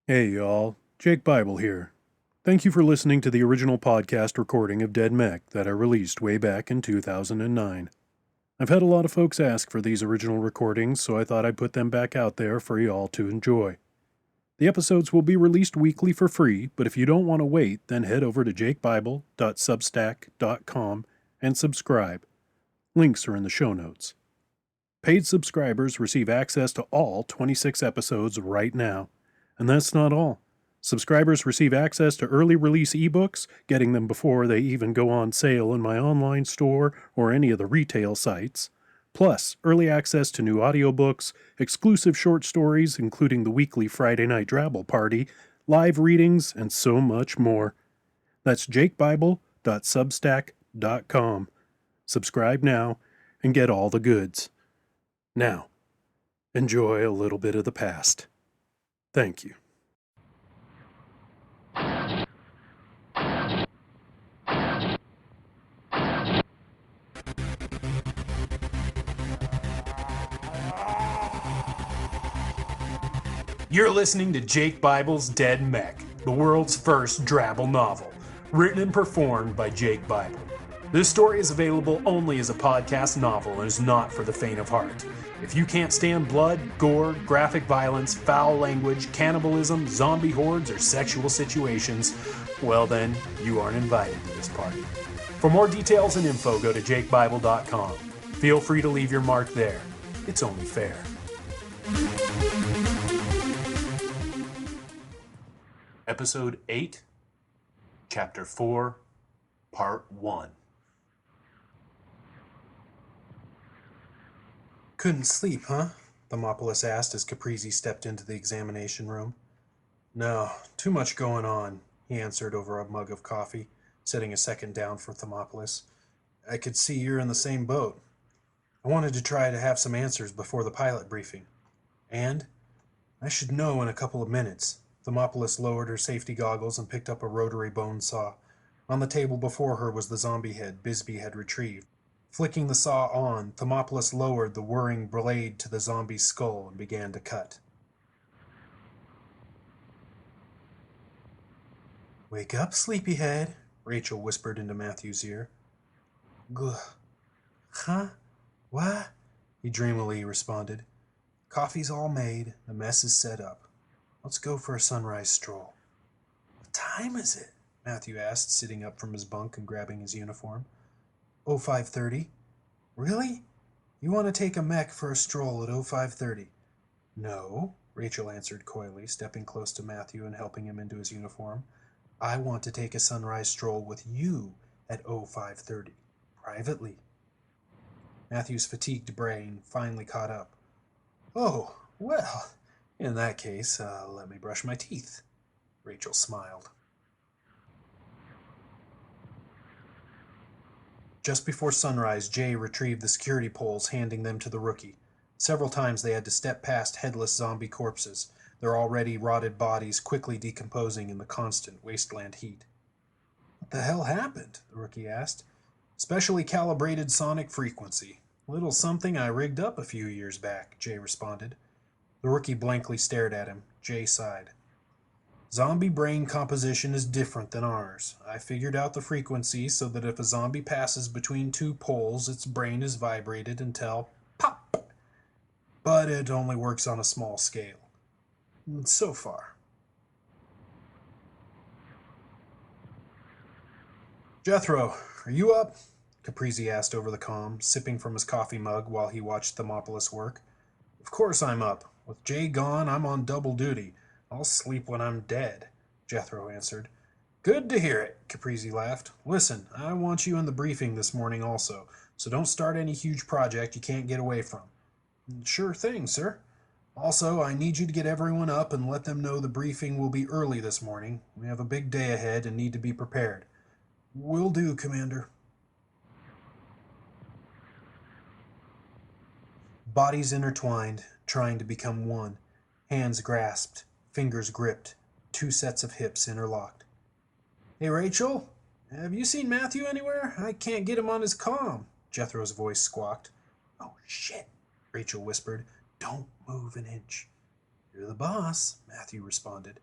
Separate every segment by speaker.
Speaker 1: Hey y'all, Jake Bible here. Thank you for listening to the original podcast recording of Dead Mech that I released way back in 2009. I've had a lot of folks ask for these original recordings, so I thought I'd put them back out there for y'all to enjoy. The episodes will be released weekly for free, but if you don't want to wait, then head over to jakebible.substack.com and subscribe. Links are in the show notes. Paid subscribers receive access to all 26 episodes right now. And that's not all. Subscribers receive access to early release ebooks, getting them before they even go on sale in my online store or any of the retail sites. Plus, early access to new audiobooks, exclusive short stories, including the weekly Friday Night Drabble Party, live readings, and so much more. That's jakebible.substack.com. Subscribe now and get all the goods. Now, enjoy a little bit of the past. Thank you.
Speaker 2: You're listening to Jake Bible's Dead Mech, the world's first Drabble novel, written and performed by Jake Bible. This story is available only as a podcast novel and is not for the faint of heart. If you can't stand blood, gore, graphic violence, foul language, cannibalism, zombie hordes, or sexual situations, well then, you aren't invited to this party. For more details and info, go to jakebible.com. Feel free to leave your mark there. It's only fair. Episode 8, Chapter 4, Part 1.
Speaker 3: Couldn't sleep, huh? Thermopolis asked as Caprese stepped into the examination room. No, too much going on, he answered over a mug of coffee, setting a second down for Thermopolis. I could see you're in the same boat. I wanted to try to have some answers before the pilot briefing. And? I should know in a couple of minutes. Thermopolis lowered her safety goggles and picked up a rotary bone saw. On the table before her was the zombie head Bisbee had retrieved. Flicking the saw on, Thermopolis lowered the whirring blade to the zombie's skull and began to cut. "Wake up, sleepyhead," Rachel whispered into Matthew's ear. "Gugh. Huh? What?" he dreamily responded. "Coffee's all made. The mess is set up. Let's go for a sunrise stroll." "What time is it?" Matthew asked, sitting up from his bunk and grabbing his uniform. 05:30. "Really? You want to take a mech for a stroll at 05:30? "No," Rachel answered coyly, stepping close to Matthew and helping him into his uniform. "I want to take a sunrise stroll with you at 05:30, privately." Matthew's fatigued brain finally caught up. "Oh, well, in that case, let me brush my teeth." Rachel smiled. Just before sunrise, Jay retrieved the security poles, handing them to the rookie. Several times they had to step past headless zombie corpses, their already rotted bodies quickly decomposing in the constant wasteland heat. "What the hell happened?" the rookie asked. "Specially calibrated sonic frequency. Little something I rigged up a few years back," Jay responded. The rookie blankly stared at him. Jay sighed. "Zombie brain composition is different than ours. I figured out the frequency so that if a zombie passes between two poles, its brain is vibrated until pop. But it only works on a small scale. So far." "Jethro, are you up?" Caprese asked over the comm, sipping from his coffee mug while he watched Thermopolis work. "Of course I'm up. With Jay gone, I'm on double duty. I'll sleep when I'm dead," Jethro answered. "Good to hear it," Caprese laughed. "Listen, I want you in the briefing this morning also, so don't start any huge project you can't get away from." "Sure thing, sir. Also, I need you to get everyone up and let them know the briefing will be early this morning. We have a big day ahead and need to be prepared." "Will do, Commander." Bodies intertwined, trying to become one. Hands grasped, fingers gripped, two sets of hips interlocked. "Hey, Rachel, have you seen Matthew anywhere? I can't get him on his comm," Jethro's voice squawked. "Oh, shit," Rachel whispered. "Don't move an inch." "You're the boss," Matthew responded.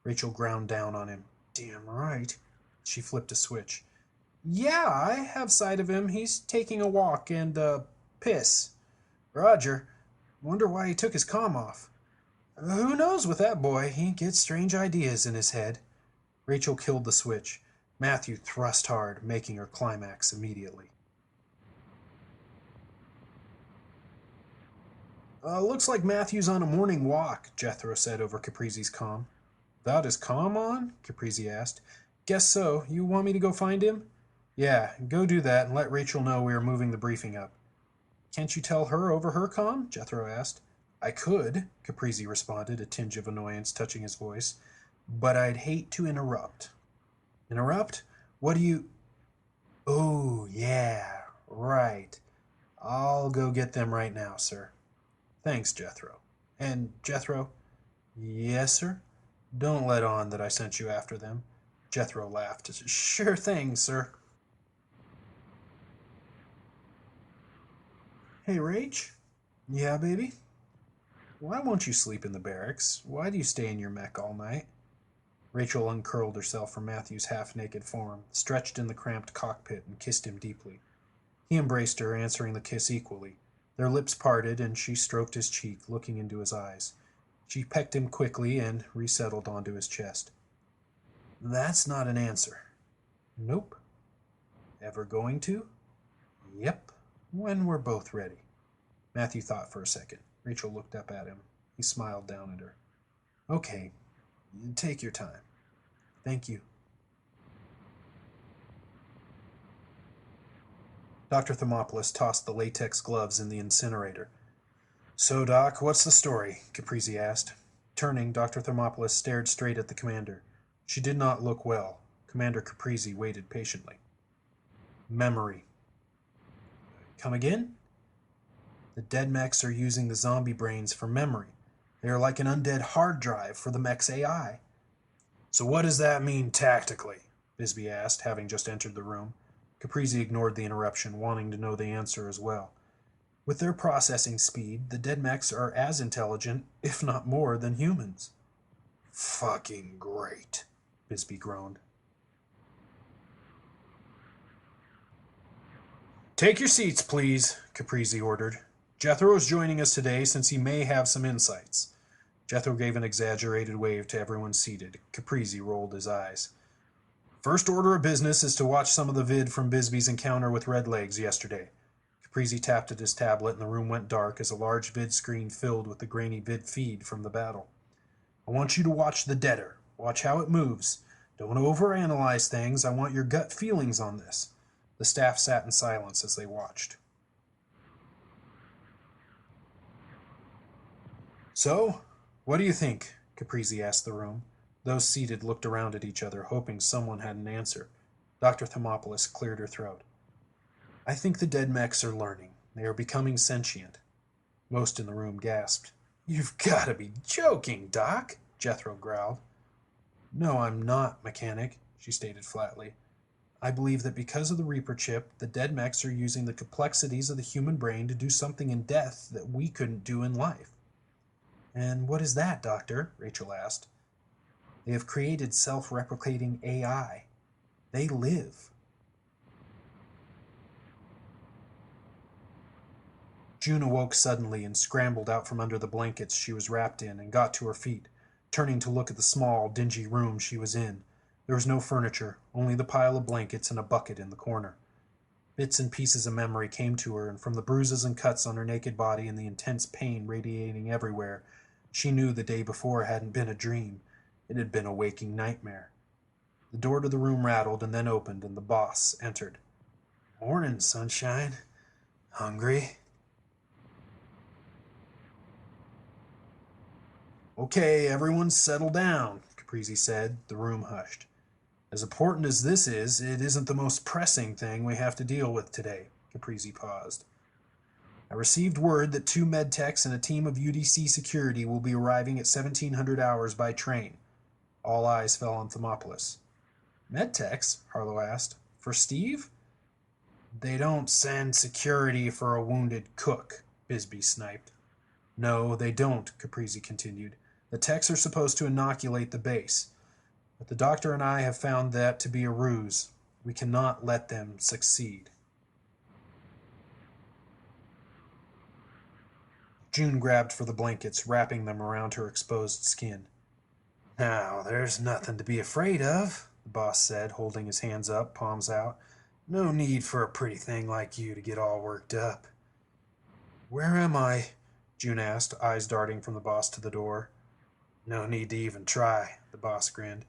Speaker 3: Rachel ground down on him. Damn right. She flipped a switch. Yeah, I have sight of him. He's taking a walk and, piss. Roger. Wonder why he took his comm off. Who knows with that boy? He gets strange ideas in his head. Rachel killed the switch. Matthew thrust hard, making her climax immediately. Looks like Matthew's on a morning walk, Jethro said over Caprizi's comm. Without his comm on? Caprizi asked. Guess so. You want me to go find him? Yeah, go do that and let Rachel know we are moving the briefing up. Can't you tell her over her comm? Jethro asked. I could, Caprizi responded, a tinge of annoyance touching his voice, but I'd hate to interrupt. Interrupt? What do you... Oh, yeah, right. I'll go get them right now, sir. Thanks, Jethro. And, Jethro? Yes, sir? Don't let on that I sent you after them. Jethro laughed. Sure thing, sir. Hey, Rach? Yeah, baby? Why won't you sleep in the barracks? Why do you stay in your mech all night? Rachel uncurled herself from Matthew's half-naked form, stretched in the cramped cockpit, and kissed him deeply. He embraced her, answering the kiss equally. Their lips parted, and she stroked his cheek, looking into his eyes. She pecked him quickly and resettled onto his chest. That's not an answer. Nope. Ever going to? Yep. When we're both ready. Matthew thought for a second. Rachel looked up at him. He smiled down at her. Okay. Take your time. Thank you. Dr. Thermopolis tossed the latex gloves in the incinerator. So, Doc, what's the story? Caprizi asked. Turning, Dr. Thermopolis stared straight at the commander. She did not look well. Commander Caprizi waited patiently. Memory. Come again? The dead mechs are using the zombie brains for memory. They are like an undead hard drive for the mech's AI. So what does that mean tactically? Bisbee asked, having just entered the room. Caprizi ignored the interruption, wanting to know the answer as well. With their processing speed, the dead mechs are as intelligent, if not more, than humans. Fucking great, Bisbee groaned. Take your seats, please, Caprizi ordered. Jethro is joining us today since he may have some insights. Jethro gave an exaggerated wave to everyone seated. Caprizi rolled his eyes. First order of business is to watch some of the vid from Bisbee's encounter with Redlegs yesterday. Caprizi tapped at his tablet and the room went dark as a large vid screen filled with the grainy vid feed from the battle. I want you to watch the deader. Watch how it moves. Don't overanalyze things. I want your gut feelings on this. The staff sat in silence as they watched. So, what do you think? Caprizi asked the room. Those seated looked around at each other, hoping someone had an answer. Dr. Thermopolis cleared her throat. I think the dead mechs are learning. They are becoming sentient. Most in the room gasped. You've got to be joking, Doc, Jethro growled. No, I'm not, Mechanic, she stated flatly. I believe that because of the Reaper chip, the dead mechs are using the complexities of the human brain to do something in death that we couldn't do in life. And what is that, Doctor? Rachel asked. They have created self-replicating AI. They live. June awoke suddenly and scrambled out from under the blankets she was wrapped in and got to her feet, turning to look at the small, dingy room she was in. There was no furniture, only the pile of blankets and a bucket in the corner. Bits and pieces of memory came to her, and from the bruises and cuts on her naked body and the intense pain radiating everywhere, she knew the day before hadn't been a dream. It had been a waking nightmare. The door to the room rattled and then opened, and the boss entered. Morning, sunshine. Hungry? Okay, everyone settle down, Caprizi said. The room hushed. As important as this is, it isn't the most pressing thing we have to deal with today. Caprizi paused. I received word that 2 medtechs and a team of UDC security will be arriving at 1700 hours by train. All eyes fell on Thermopolis. Medtechs? Harlow asked. For Steve? They don't send security for a wounded cook, Bisbee sniped. No, they don't, Caprizi continued. The techs are supposed to inoculate the base. But the doctor and I have found that to be a ruse. We cannot let them succeed. June grabbed for the blankets, wrapping them around her exposed skin. Now, there's nothing to be afraid of, the boss said, holding his hands up, palms out. No need for a pretty thing like you to get all worked up. Where am I? June asked, eyes darting from the boss to the door. No need to even try, the boss grinned.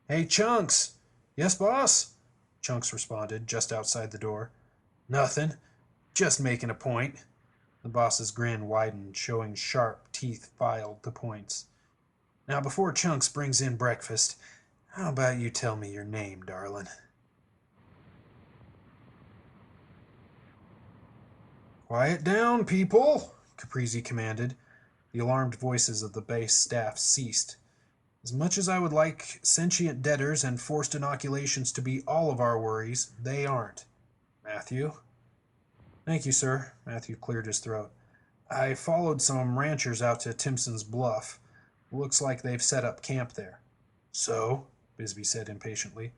Speaker 3: Hey, Chunks! Yes, boss? Chunks responded, just outside the door. Nothing. Just making a point. The boss's grin widened, showing sharp teeth filed to points. Now, before Chunks brings in breakfast, how about you tell me your name, darling? Quiet down, people, Caprizi commanded. The alarmed voices of the base staff ceased. As much as I would like sentient debtors and forced inoculations to be all of our worries, they aren't. Matthew? Thank you, sir. Matthew cleared his throat. I followed some ranchers out to Timpson's Bluff. Looks like they've set up camp there. So? Bisbee said impatiently.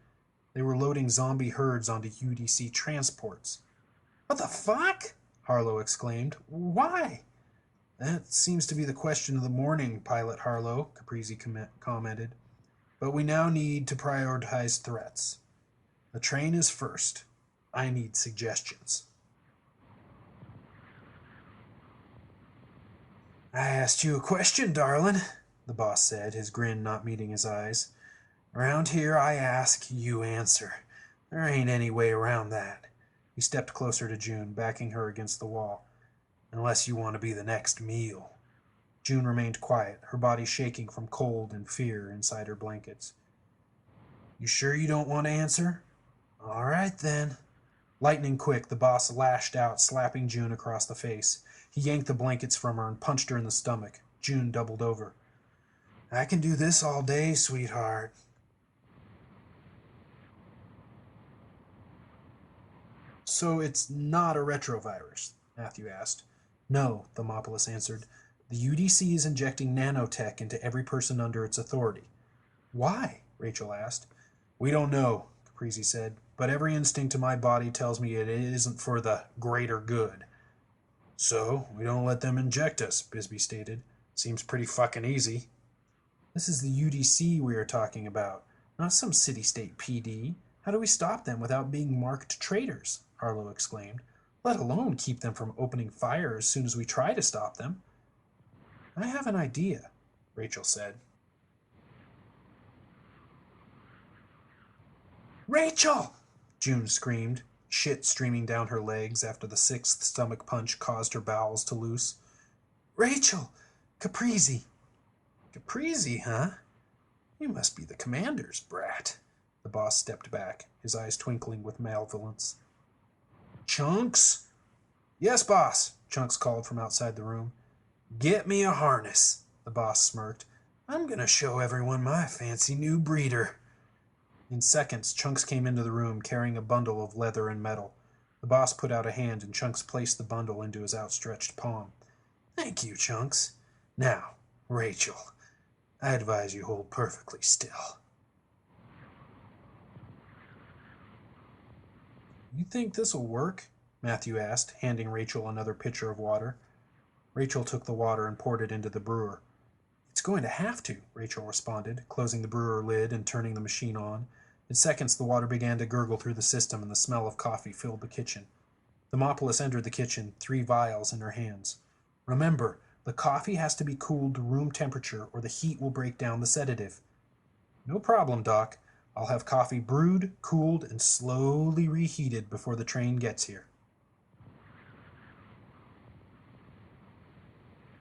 Speaker 3: They were loading zombie herds onto UDC transports. What the fuck? Harlow exclaimed. Why? That seems to be the question of the morning, Pilot Harlow, Caprizi commented. But we now need to prioritize threats. The train is first. I need suggestions. I asked you a question, darling, the boss said, his grin not meeting his eyes. Around here, I ask, you answer. There ain't any way around that. He stepped closer to June, backing her against the wall. Unless you want to be the next meal. June remained quiet, her body shaking from cold and fear inside her blankets. You sure you don't want to answer? All right, then. Lightning quick, the boss lashed out, slapping June across the face. He yanked the blankets from her and punched her in the stomach. June doubled over. I can do this all day, sweetheart. So it's not a retrovirus? Matthew asked. No, Thermopolis answered. The UDC is injecting nanotech into every person under its authority. Why? Rachel asked. We don't know, Caprizi said, but every instinct in my body tells me it isn't for the greater good. So, we don't let them inject us, Bisbee stated. Seems pretty fucking easy. This is the UDC we are talking about, not some city-state PD. How do we stop them without being marked traitors? Harlow exclaimed. Let alone keep them from opening fire as soon as we try to stop them. I have an idea, Rachel said. Rachel! June screamed, shit streaming down her legs after the sixth stomach punch caused her bowels to loose. Rachel! Caprizi! Caprizi, huh? You must be the commander's brat. The boss stepped back, his eyes twinkling with malevolence. Chunks? Yes, boss, Chunks called from outside the room. Get me a harness, the boss smirked. I'm going to show everyone my fancy new breeder. In seconds, Chunks came into the room carrying a bundle of leather and metal. The boss put out a hand and Chunks placed the bundle into his outstretched palm. Thank you, Chunks. Now, Rachel, I advise you hold perfectly still. You think this'll work? Matthew asked, handing Rachel another pitcher of water. Rachel took the water and poured it into the brewer. It's going to have to, Rachel responded, closing the brewer lid and turning the machine on. In seconds, the water began to gurgle through the system and the smell of coffee filled the kitchen. Thermopolis entered the kitchen, 3 vials in her hands. Remember, the coffee has to be cooled to room temperature or the heat will break down the sedative. No problem, Doc. I'll have coffee brewed, cooled, and slowly reheated before the train gets here.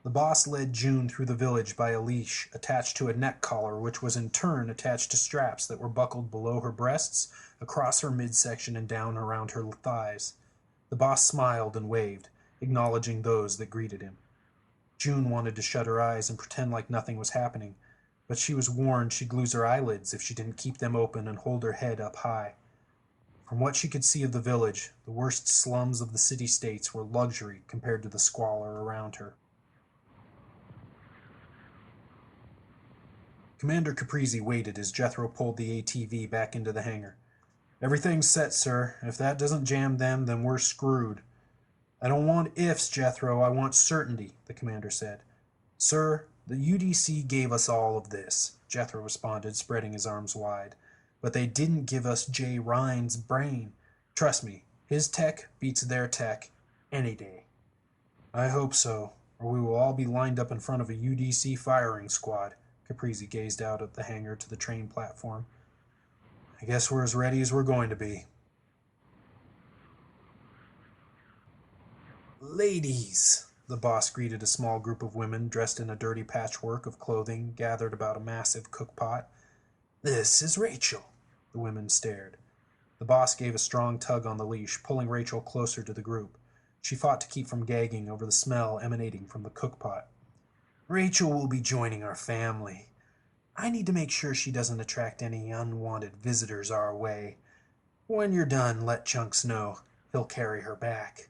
Speaker 3: The boss led June through the village by a leash attached to a neck collar, which was in turn attached to straps that were buckled below her breasts, across her midsection, and down around her thighs. The boss smiled and waved, acknowledging those that greeted him. June wanted to shut her eyes and pretend like nothing was happening, but she was warned she'd lose her eyelids if she didn't keep them open and hold her head up high. From what she could see of the village, the worst slums of the city-states were luxury compared to the squalor around her. Commander Caprizi waited as Jethro pulled the ATV back into the hangar. Everything's set, sir. If that doesn't jam them, then we're screwed. I don't want ifs, Jethro. I want certainty, the commander said. Sir, the UDC gave us all of this, Jethro responded, spreading his arms wide. But they didn't give us Jay Ryan's brain. Trust me, his tech beats their tech any day. I hope so, or we will all be lined up in front of a UDC firing squad. Caprizi gazed out at the hangar to the train platform. I guess we're as ready as we're going to be. Ladies, the boss greeted a small group of women dressed in a dirty patchwork of clothing gathered about a massive cookpot. This is Rachel. The women stared. The boss gave a strong tug on the leash, pulling Rachel closer to the group. She fought to keep from gagging over the smell emanating from the cookpot. Rachel will be joining our family. I need to make sure she doesn't attract any unwanted visitors our way. When you're done, let Chunks know. He'll carry her back.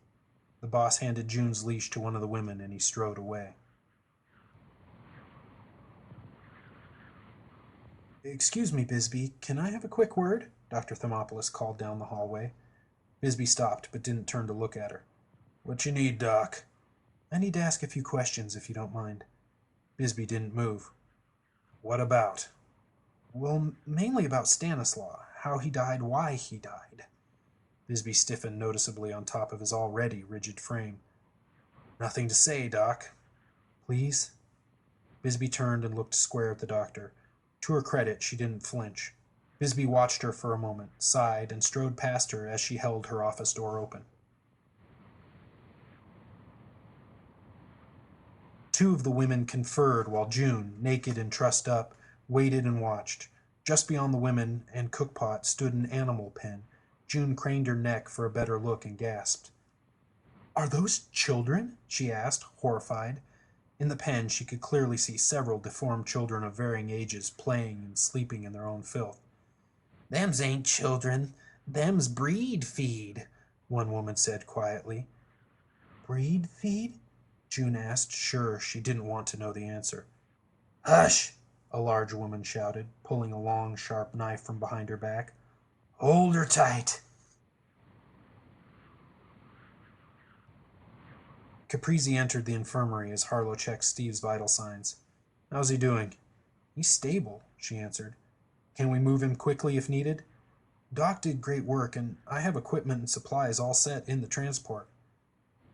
Speaker 3: The boss handed June's leash to one of the women, and he strode away. Excuse me, Bisbee, can I have a quick word? Dr. Thermopolis called down the hallway. Bisbee stopped, but didn't turn to look at her. What you need, Doc? I need to ask a few questions, if you don't mind. Bisbee didn't move. What about? Well, mainly about Stanislaw, how he died, why he died. Bisbee stiffened noticeably on top of his already rigid frame. Nothing to say, Doc. Please? Bisbee turned and looked square at the doctor. To her credit, she didn't flinch. Bisbee watched her for a moment, sighed, and strode past her as she held her office door open. Two of the women conferred while June, naked and trussed up, waited and watched. Just beyond the women and cookpot stood an animal pen. June craned her neck for a better look and gasped. Are those children? She asked, horrified. In the pen, she could clearly see several deformed children of varying ages playing and sleeping in their own filth. Them's ain't children. Them's breed feed, one woman said quietly. Breed feed? June asked, sure she didn't want to know the answer. Hush! A large woman shouted, pulling a long, sharp knife from behind her back. Hold her tight. Caprizi entered the infirmary as Harlow checked Steve's vital signs. How's he doing? He's stable, she answered. Can we move him quickly if needed? Doc did great work, and I have equipment and supplies all set in the transport.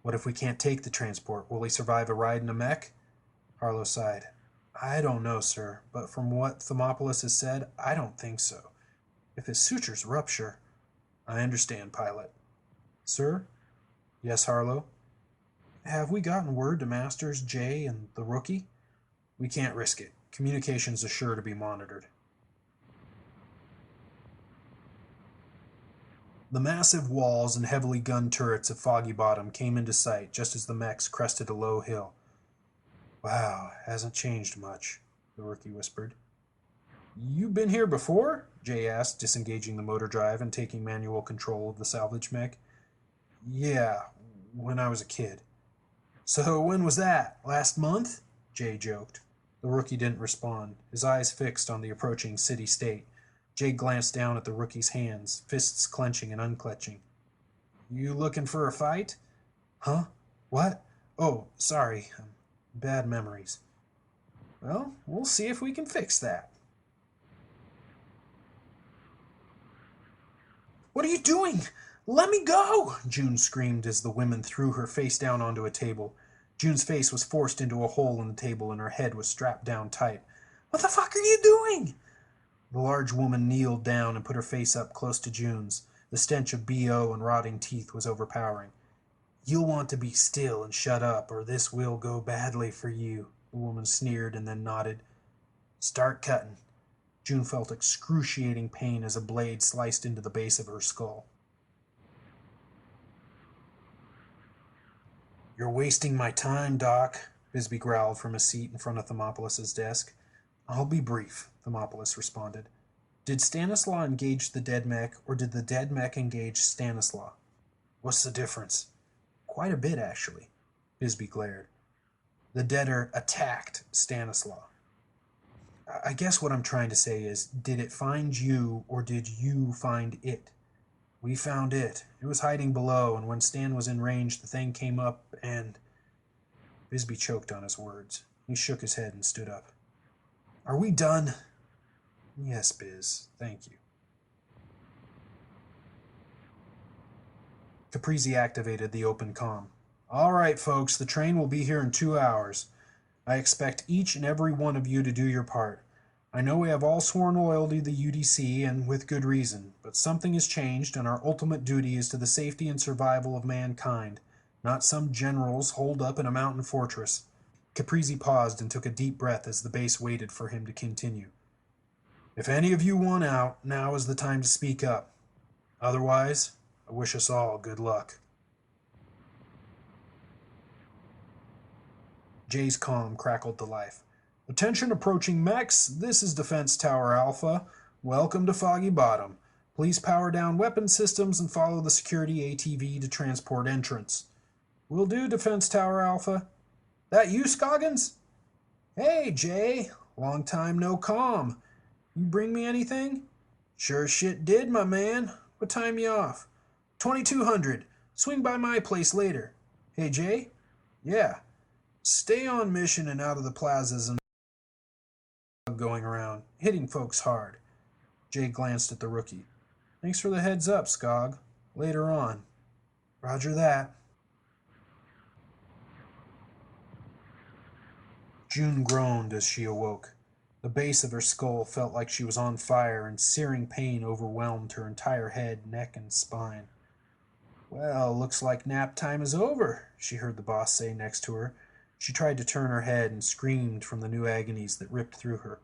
Speaker 3: What if we can't take the transport? Will he survive a ride in a mech? Harlow sighed. I don't know, sir, but from what Thermopolis has said, I don't think so. If his sutures rupture... I understand, pilot. Sir? Yes, Harlow? Have we gotten word to Masters, Jay, and the rookie? We can't risk it. Communications are sure to be monitored. The massive walls and heavily gunned turrets of Foggy Bottom came into sight just as the mechs crested a low hill. Wow, hasn't changed much, the rookie whispered. You been here before? Jay asked, disengaging the motor drive and taking manual control of the salvage mech. Yeah, when I was a kid. So when was that? Last month? Jay joked. The rookie didn't respond, his eyes fixed on the approaching city-state. Jay glanced down at the rookie's hands, fists clenching and unclenching. You looking for a fight? Huh? What? Oh, sorry. Bad memories. Well, we'll see if we can fix that. What are you doing? Let me go! June screamed as the women threw her face down onto a table. June's face was forced into a hole in the table and her head was strapped down tight. What the fuck are you doing? The large woman kneeled down and put her face up close to June's. The stench of BO and rotting teeth was overpowering. You'll want to be still and shut up, or this will go badly for you, the woman sneered and then nodded. Start cutting. June felt excruciating pain as a blade sliced into the base of her skull. You're wasting my time, Doc, Bisbee growled from his seat in front of Thermopolis' desk. I'll be brief, Thermopolis responded. Did Stanislaw engage the dead mech, or did the dead mech engage Stanislaw? What's the difference? Quite a bit, actually, Bisbee glared. The deader attacked Stanislaw. I guess what I'm trying to say is, did it find you or did you find it? We found it. It was hiding below, and when Stan was in range, the thing came up and... Bisbee choked on his words. He shook his head and stood up. Are we done? Yes, Biz. Thank you. Caprizi activated the open comm. All right, folks, the train will be here in 2 hours. I expect each and every one of you to do your part. I know we have all sworn loyalty to the UDC, and with good reason, but something has changed, and our ultimate duty is to the safety and survival of mankind, not some generals holed up in a mountain fortress. Caprizi paused and took a deep breath as the base waited for him to continue. If any of you want out, now is the time to speak up. Otherwise, I wish us all good luck. Jay's comm crackled to life. Attention approaching mechs, this is Defense Tower Alpha. Welcome to Foggy Bottom. Please power down weapon systems and follow the security ATV to transport entrance. Will do, Defense Tower Alpha. That you, Scoggins? Hey, Jay. Long time no comm. You bring me anything? Sure shit did, my man. What time you off? 2200. Swing by my place later. Hey, Jay? Yeah. Stay on mission and out of the plazas and going around, hitting folks hard. Jay glanced at the rookie. Thanks for the heads up, Scog. Later on. Roger that. June groaned as she awoke. The base of her skull felt like she was on fire, and searing pain overwhelmed her entire head, neck, and spine. Well, looks like nap time is over, she heard the boss say next to her. She tried to turn her head and screamed from the new agonies that ripped through her.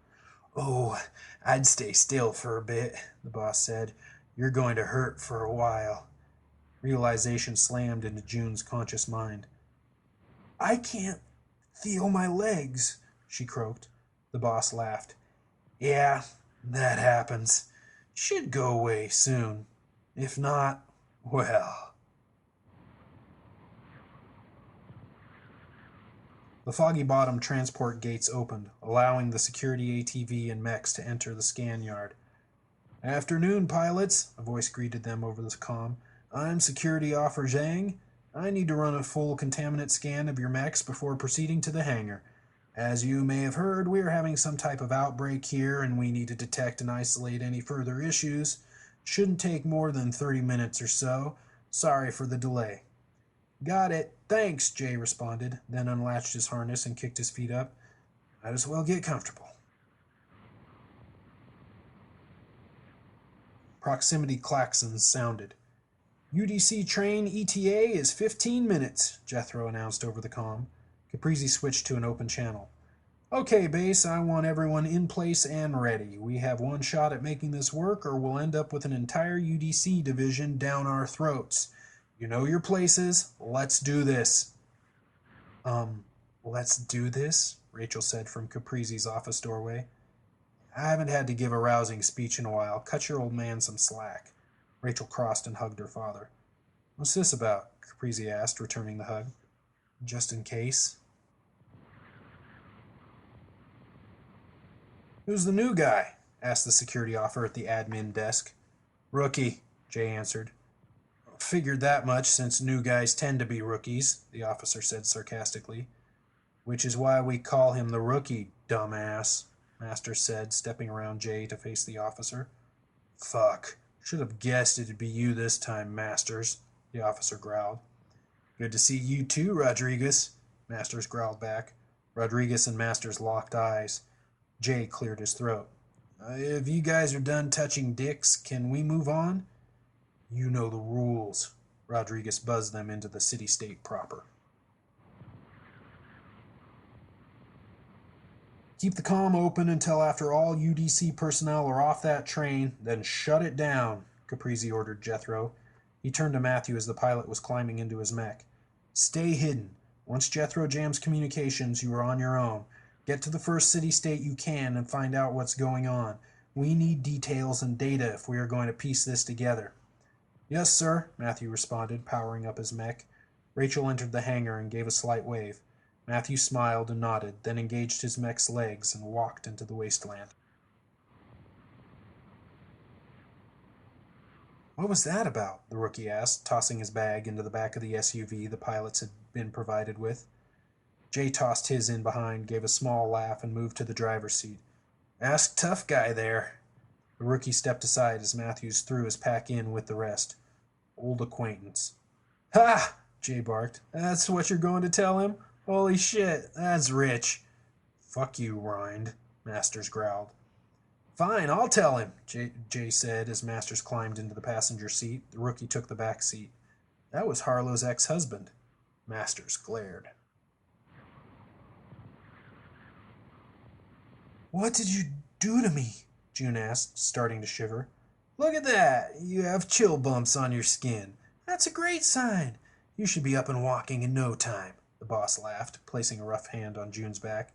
Speaker 3: Oh, I'd stay still for a bit, the boss said. You're going to hurt for a while. Realization slammed into June's conscious mind. I can't feel my legs, she croaked. The boss laughed. Yeah, that happens. Should go away soon. If not, well... The Foggy Bottom transport gates opened, allowing the security ATV and mechs to enter the scan yard. Afternoon, pilots, a voice greeted them over the comm. I'm Security Officer Zhang. I need to run a full contaminant scan of your mechs before proceeding to the hangar. As you may have heard, we are having some type of outbreak here, and we need to detect and isolate any further issues. Shouldn't take more than 30 minutes or so. Sorry for the delay. Got it. Thanks, Jay responded, then unlatched his harness and kicked his feet up. Might as well get comfortable. Proximity klaxons sounded. UDC train ETA is 15 minutes, Jethro announced over the comm. Caprizi switched to an open channel. Okay, base, I want everyone in place and ready. We have one shot at making this work, or we'll end up with an entire UDC division down our throats. You know your places. Let's do this. Let's do this? Rachel said from Caprizi's office doorway. I haven't had to give a rousing speech in a while. Cut your old man some slack. Rachel crossed and hugged her father. What's this about? Caprizi asked, returning the hug. Just in case. Who's the new guy? Asked the security officer at the admin desk. Rookie, Jay answered. Figured that much, since new guys tend to be rookies, the officer said sarcastically. Which is why we call him the rookie, dumbass, Masters said, stepping around Jay to face the officer. Fuck. Should have guessed it'd be you this time, Masters, the officer growled. Good to see you too, Rodriguez, Masters growled back. Rodriguez and Masters locked eyes. Jay cleared his throat. If you guys are done touching dicks, can we move on? You know the rules. Rodriguez buzzed them into the city-state proper. Keep the comm open until after all UDC personnel are off that train, then shut it down, Caprizi ordered Jethro. He turned to Matthew as the pilot was climbing into his mech. Stay hidden. Once Jethro jams communications, you are on your own. Get to the first city-state you can and find out what's going on. We need details and data if we are going to piece this together. Yes, sir, Matthew responded, powering up his mech. Rachel entered the hangar and gave a slight wave. Matthew smiled and nodded, then engaged his mech's legs and walked into the wasteland. What was that about? The rookie asked, tossing his bag into the back of the SUV the pilots had been provided with. Jay tossed his in behind, gave a small laugh, and moved to the driver's seat. Ask tough guy there. The rookie stepped aside as Matthews threw his pack in with the rest. Old acquaintance. Ha! Jay barked. That's what you're going to tell him? Holy shit, that's rich. Fuck you, Rind, Masters growled. Fine, I'll tell him, Jay said as Masters climbed into the passenger seat. The rookie took the back seat. That was Harlow's ex-husband. Masters glared. What did you do to me? June asked, starting to shiver. Look at that! You have chill bumps on your skin. That's a great sign. You should be up and walking in no time, the boss laughed, placing a rough hand on June's back.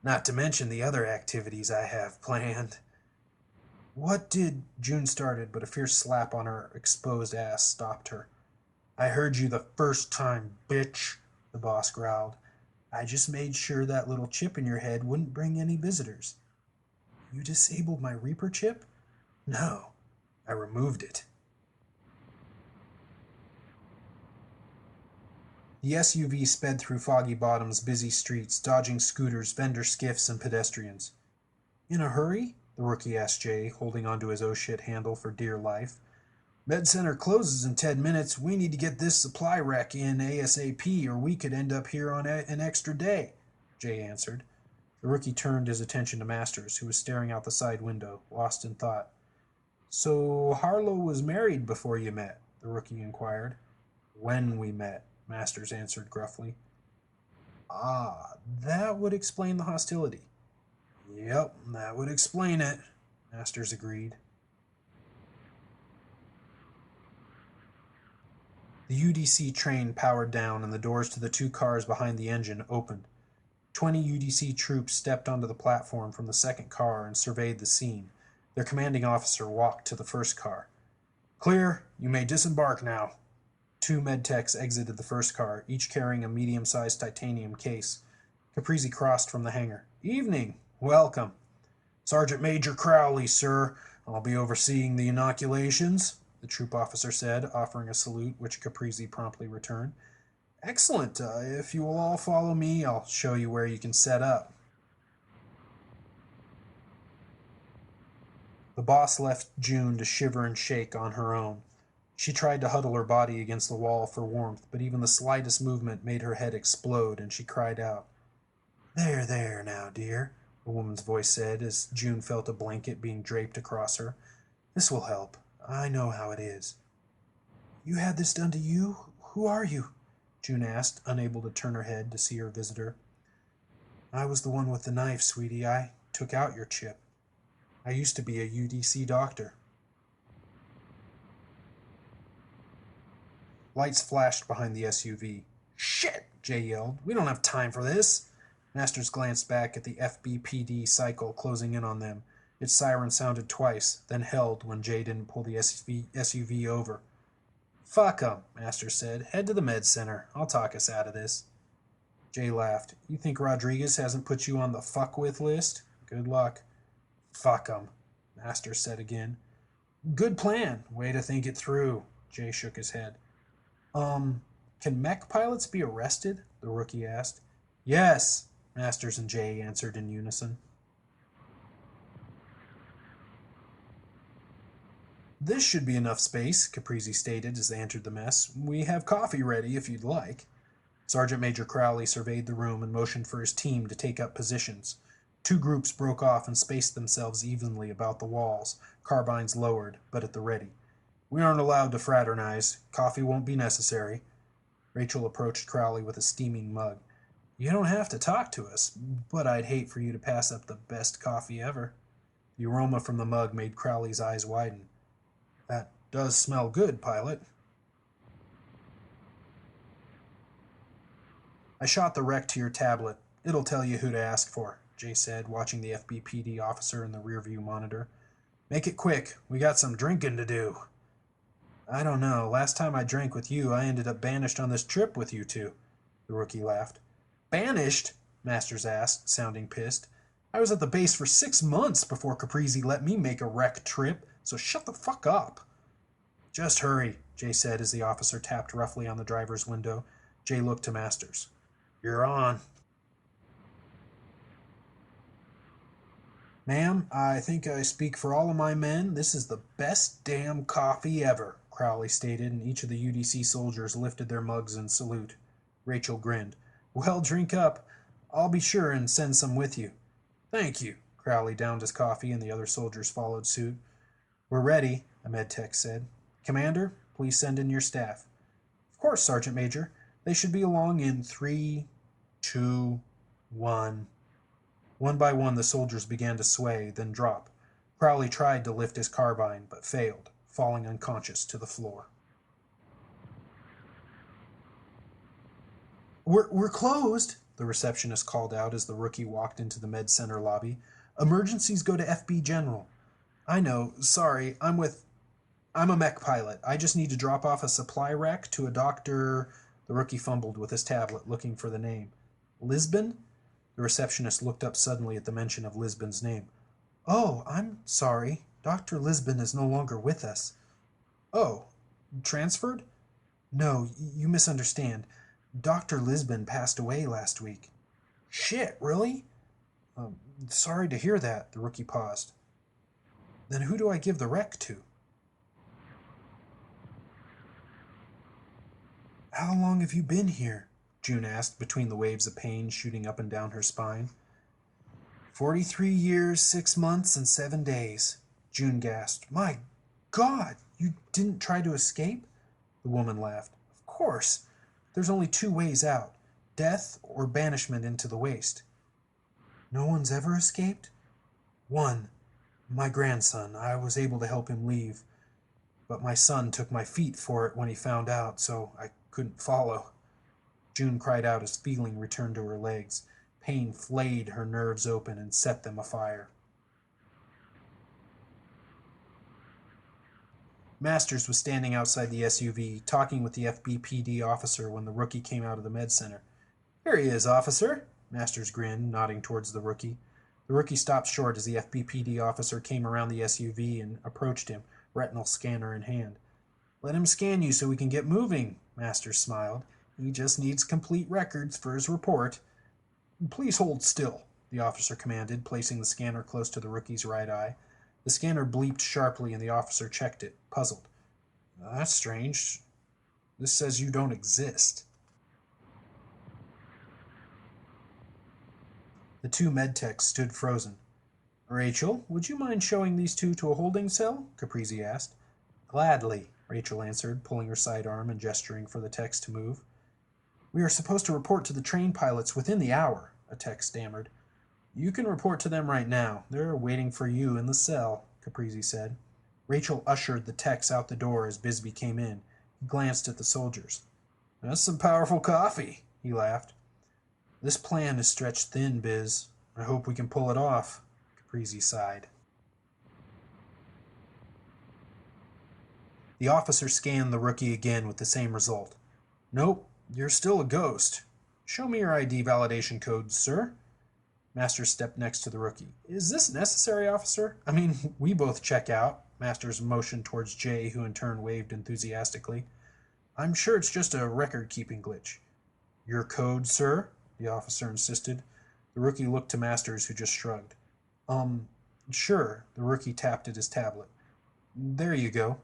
Speaker 3: Not to mention the other activities I have planned. What did... June started, but a fierce slap on her exposed ass stopped her. I heard you the first time, bitch, the boss growled. I just made sure that little chip in your head wouldn't bring any visitors. You disabled my Reaper chip? No, I removed it. The SUV sped through Foggy Bottom's busy streets, dodging scooters, vendor skiffs, and pedestrians. In a hurry? The rookie asked Jay, holding onto his oh-shit handle for dear life. Med Center closes in 10 minutes. We need to get this supply wreck in ASAP, or we could end up here on an extra day, Jay answered. The rookie turned his attention to Masters, who was staring out the side window, lost in thought. So Harlow was married before you met? The rookie inquired. When we met, Masters answered gruffly. Ah, that would explain the hostility. Yep, that would explain it, Masters agreed. The UDC train powered down, and the doors to the two cars behind the engine opened. 20 UDC troops stepped onto the platform from the second car and surveyed the scene. Their commanding officer walked to the first car. Clear, you may disembark now. Two medtechs exited the first car, each carrying a medium-sized titanium case. Caprizi crossed from the hangar. Evening. Welcome. Sergeant Major Crowley, sir. I'll be overseeing the inoculations, the troop officer said, offering a salute, which Caprizi promptly returned. Excellent. If you will all follow me, I'll show you where you can set up. The boss left June to shiver and shake on her own. She tried to huddle her body against the wall for warmth, but even the slightest movement made her head explode, and she cried out. There now, dear, a woman's voice said as June felt a blanket being draped across her. This will help. I know how it is. You had this done to you? Who are you? June asked, unable to turn her head to see her visitor. I was the one with the knife, sweetie. I took out your chip. I used to be a UDC doctor. Lights flashed behind the SUV. Shit, Jay yelled. We don't have time for this. Masters glanced back at the FBPD cycle closing in on them. Its siren sounded twice, then held when Jay didn't pull the SUV over. Fuck 'em, Masters said. Head to the med center. I'll talk us out of this. Jay laughed. You think Rodriguez hasn't put you on the fuck with list? Good luck. Fuck 'em, Masters said again. Good plan. Way to think it through. Jay shook his head. Can mech pilots be arrested? The rookie asked. Yes, Masters and Jay answered in unison. This should be enough space, Caprizi stated as they entered the mess. We have coffee ready if you'd like. Sergeant Major Crowley surveyed the room and motioned for his team to take up positions. Two groups broke off and spaced themselves evenly about the walls, carbines lowered, but at the ready. We aren't allowed to fraternize. Coffee won't be necessary. Rachel approached Crowley with a steaming mug. You don't have to talk to us, but I'd hate for you to pass up the best coffee ever. The aroma from the mug made Crowley's eyes widen. That does smell good, pilot. I shot the rec to your tablet. It'll tell you who to ask for, Jay said, watching the FBPD officer in the rearview monitor. Make it quick. We got some drinking to do. I don't know. Last time I drank with you, I ended up banished on this trip with you two. The rookie laughed. Banished? Masters asked, sounding pissed. I was at the base for 6 months before Caprizi let me make a wreck trip, so shut the fuck up. Just hurry, Jay said as the officer tapped roughly on the driver's window. Jay looked to Masters. You're on. Ma'am, I think I speak for all of my men. This is the best damn coffee ever, Crowley stated, and each of the UDC soldiers lifted their mugs in salute. Rachel grinned. Well, drink up. I'll be sure and send some with you. Thank you. Crowley downed his coffee, and the other soldiers followed suit. We're ready, a medtech said. Commander, please send in your staff. Of course, Sergeant Major. They should be along in 3, 2, 1. One by one, the soldiers began to sway, then drop. Crowley tried to lift his carbine, but failed, falling unconscious to the floor. We're closed, the receptionist called out as the rookie walked into the med center lobby. Emergencies go to FB General. I know, sorry, I'm a MECH pilot. I just need to drop off a supply rack to a doctor. The rookie fumbled with his tablet, looking for the name. Lisbon? The receptionist looked up suddenly at the mention of Lisbon's name. Oh, I'm sorry. Dr. Lisbon is no longer with us. Oh, transferred? No, you misunderstand. Dr. Lisbon passed away last week. Shit, really? Sorry to hear that, the rookie paused. Then who do I give the wreck to? How long have you been here? June asked between the waves of pain shooting up and down her spine. 43 years, 6 months, and 7 days. June gasped. My God, you didn't try to escape? The woman laughed. Of course. There's only 2 ways out. Death or banishment into the waste. No one's ever escaped? One. My grandson. I was able to help him leave. But my son took my feet for it when he found out, so I couldn't follow. June cried out as feeling returned to her legs. Pain flayed her nerves open and set them afire. Masters was standing outside the SUV, talking with the FBPD officer when the rookie came out of the med center. Here he is, officer, Masters grinned, nodding towards the rookie. The rookie stopped short as the FBPD officer came around the SUV and approached him, retinal scanner in hand. Let him scan you so we can get moving, Masters smiled. He just needs complete records for his report. Please hold still, the officer commanded, placing the scanner close to the rookie's right eye. The scanner bleeped sharply and the officer checked it, puzzled. That's strange. This says you don't exist. The 2 medtechs stood frozen. Rachel, would you mind showing these 2 to a holding cell? Caprizi asked. Gladly, Rachel answered, pulling her sidearm and gesturing for the techs to move. We are supposed to report to the train pilots within the hour, a tech stammered. You can report to them right now. They're waiting for you in the cell, Caprizi said. Rachel ushered the techs out the door as Bisbee came in. He glanced at the soldiers. That's some powerful coffee, he laughed. This plan is stretched thin, Biz. I hope we can pull it off, Caprizi sighed. The officer scanned the rookie again with the same result. Nope, you're still a ghost. Show me your ID validation code, sir. Masters stepped next to the rookie. Is this necessary, officer? I mean, we both check out. Masters motioned towards Jay, who in turn waved enthusiastically. I'm sure it's just a record-keeping glitch. Your code, sir? The officer insisted. The rookie looked to Masters, who just shrugged. Sure. The rookie tapped at his tablet. There you go.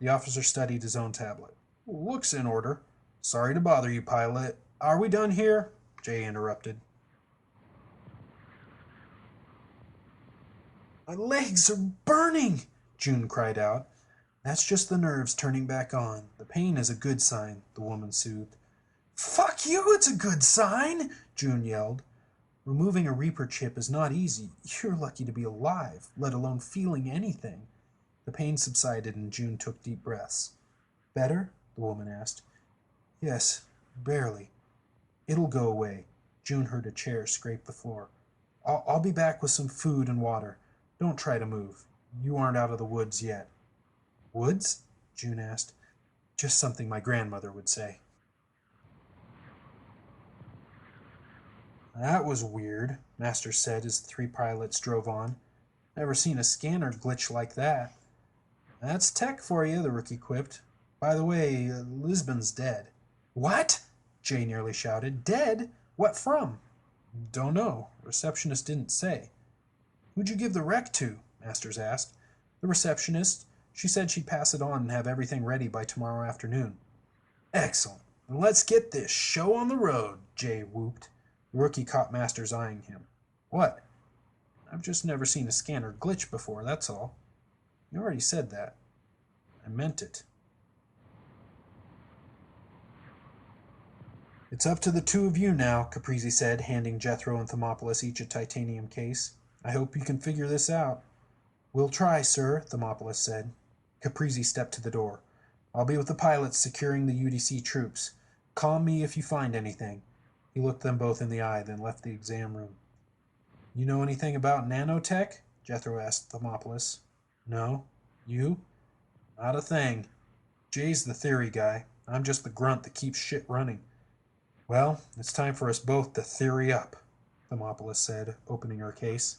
Speaker 3: The officer studied his own tablet. Looks in order. Sorry to bother you, pilot. Are we done here? Jay interrupted. My legs are burning, June cried out. That's just the nerves turning back on. The pain is a good sign, the woman soothed. Fuck you, it's a good sign, June yelled. Removing a Reaper chip is not easy. You're lucky to be alive, let alone feeling anything. The pain subsided and June took deep breaths. Better? The woman asked. Yes, barely. It'll go away. June heard a chair scrape the floor. I'll be back with some food and water. Don't try to move. You aren't out of the woods yet. Woods? June asked. Just something my grandmother would say. That was weird, Masters said as the three pilots drove on. Never seen a scanner glitch like that. That's tech for you, the rookie quipped. By the way, Lisbon's dead. What? Jay nearly shouted. Dead? What from? Don't know. Receptionist didn't say. Who'd you give the wreck to? Masters asked. The receptionist. She said she'd pass it on and have everything ready by tomorrow afternoon. Excellent. Then let's get this show on the road, Jay whooped. The rookie caught Masters eyeing him. What? I've just never seen a scanner glitch before, that's all. You already said that. I meant it. It's up to the two of you now, Caprizi said, handing Jethro and Thermopolis each a titanium case. I hope you can figure this out. We'll try, sir, Thermopolis said. Caprizi stepped to the door. I'll be with the pilots securing the UDC troops. Call me if you find anything. He looked them both in the eye, then left the exam room. You know anything about nanotech? Jethro asked Thermopolis. No. You? Not a thing. Jay's the theory guy. I'm just the grunt that keeps shit running. Well, it's time for us both to theory up, Thermopolis said, opening her case.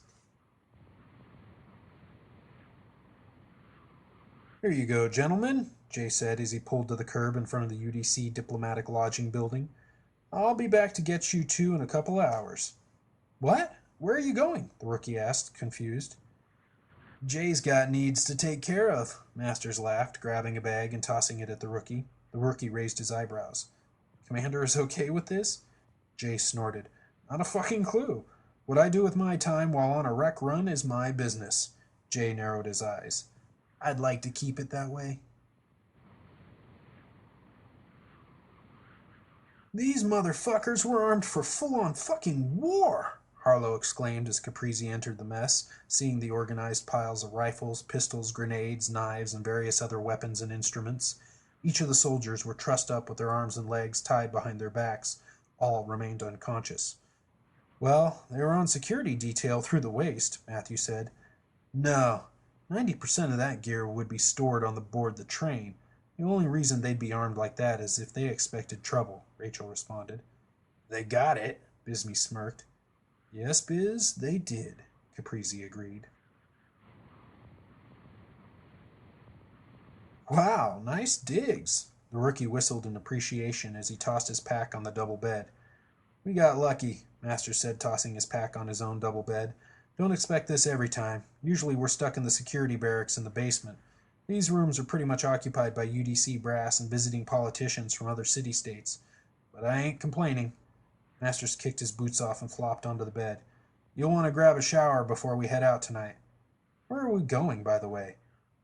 Speaker 3: Here you go, gentlemen, Jay said as he pulled to the curb in front of the UDC Diplomatic Lodging building. I'll be back to get you two in a couple of hours. What? Where are you going? The rookie asked, confused. Jay's got needs to take care of, Masters laughed, grabbing a bag and tossing it at the rookie. The rookie raised his eyebrows. Commander is okay with this? Jay snorted. Not a fucking clue. What I do with my time while on a wreck run is my business. Jay narrowed his eyes. I'd like to keep it that way. These motherfuckers were armed for full-on fucking war, Harlow exclaimed as Caprizi entered the mess, seeing the organized piles of rifles, pistols, grenades, knives, and various other weapons and instruments. Each of the soldiers were trussed up with their arms and legs tied behind their backs. All remained unconscious. Well, they were on security detail through the waist, Matthew said. No, 90% of that gear would be stored on the board the train. The only reason they'd be armed like that is if they expected trouble, Rachel responded. They got it, Bisbee smirked. Yes, Biz, they did, Caprizi agreed. Wow, nice digs. The rookie whistled in appreciation as he tossed his pack on the double bed. We got lucky, Master said, tossing his pack on his own double bed. Don't expect this every time. Usually we're stuck in the security barracks in the basement. These rooms are pretty much occupied by UDC brass and visiting politicians from other city-states. But I ain't complaining. Masters kicked his boots off and flopped onto the bed. You'll want to grab a shower before we head out tonight. Where are we going, by the way?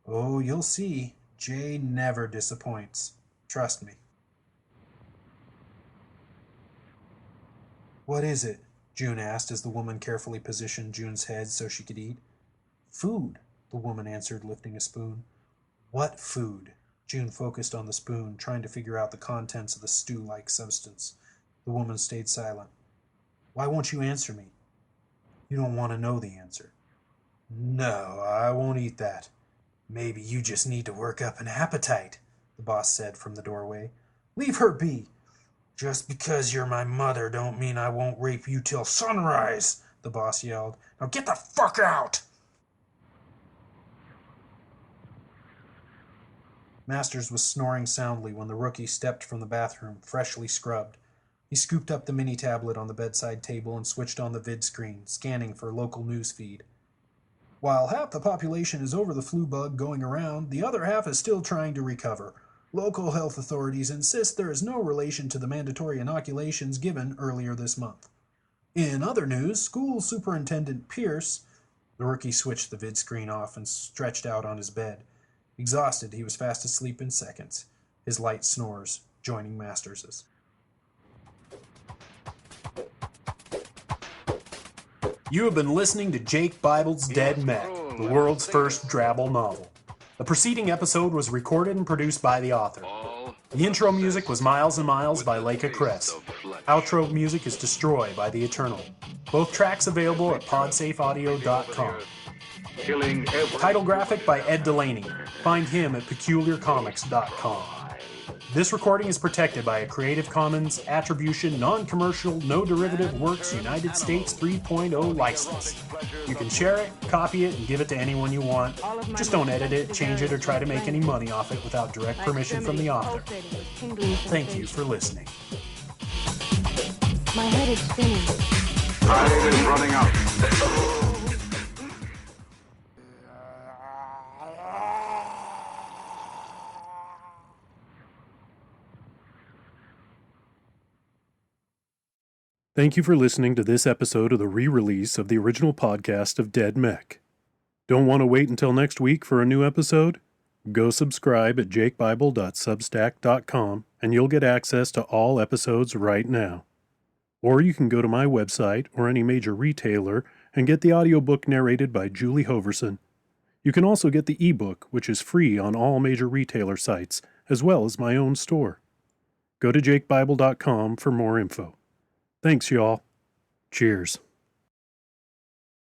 Speaker 3: Oh, you'll see. Jay never disappoints. Trust me. What is it? June asked as the woman carefully positioned June's head so she could eat. Food, the woman answered, lifting a spoon. What food? June focused on the spoon, trying to figure out the contents of the stew-like substance. The woman stayed silent. Why won't you answer me? You don't want to know the answer. No, I won't eat that. Maybe you just need to work up an appetite, the boss said from the doorway. Leave her be. Just because you're my mother don't mean I won't rape you till sunrise, the boss yelled. Now get the fuck out! Masters was snoring soundly when the rookie stepped from the bathroom, freshly scrubbed. He scooped up the mini-tablet on the bedside table and switched on the vid screen, scanning for local news feed. While half the population is over the flu bug going around, the other half is still trying to recover. Local health authorities insist there is no relation to the mandatory inoculations given earlier this month. In other news, School Superintendent Pierce... The rookie switched the vid screen off and stretched out on his bed. Exhausted, he was fast asleep in seconds, his light snores joining Masters's.
Speaker 2: You have been listening to Jake Bible's Dead Mech, the world's first Drabble novel. The preceding episode was recorded and produced by the author. The intro music was Miles and Miles by Leica Kress. Outro music is Destroy by The Eternal. Both tracks available at podsafeaudio.com. Title graphic by Ed Delaney. Find him at peculiarcomics.com. This recording is protected by a Creative Commons Attribution, Non-Commercial, No Derivative Works United States 3.0 license. You can share it, copy it, and give it to anyone you want. Just don't edit it, change it, or try to make any money off it without direct permission from the author. Thank you for listening.
Speaker 4: My head is spinning.
Speaker 5: Time is running out.
Speaker 1: Thank you for listening to this episode of the re-release of the original podcast of Dead MECH. Don't want to wait until next week for a new episode? Go subscribe at jakebible.substack.com and you'll get access to all episodes right now. Or you can go to my website or any major retailer and get the audiobook narrated by Julie Hoverson. You can also get the ebook, which is free on all major retailer sites, as well as my own store. Go to jakebible.com for more info. Thanks, y'all. Cheers.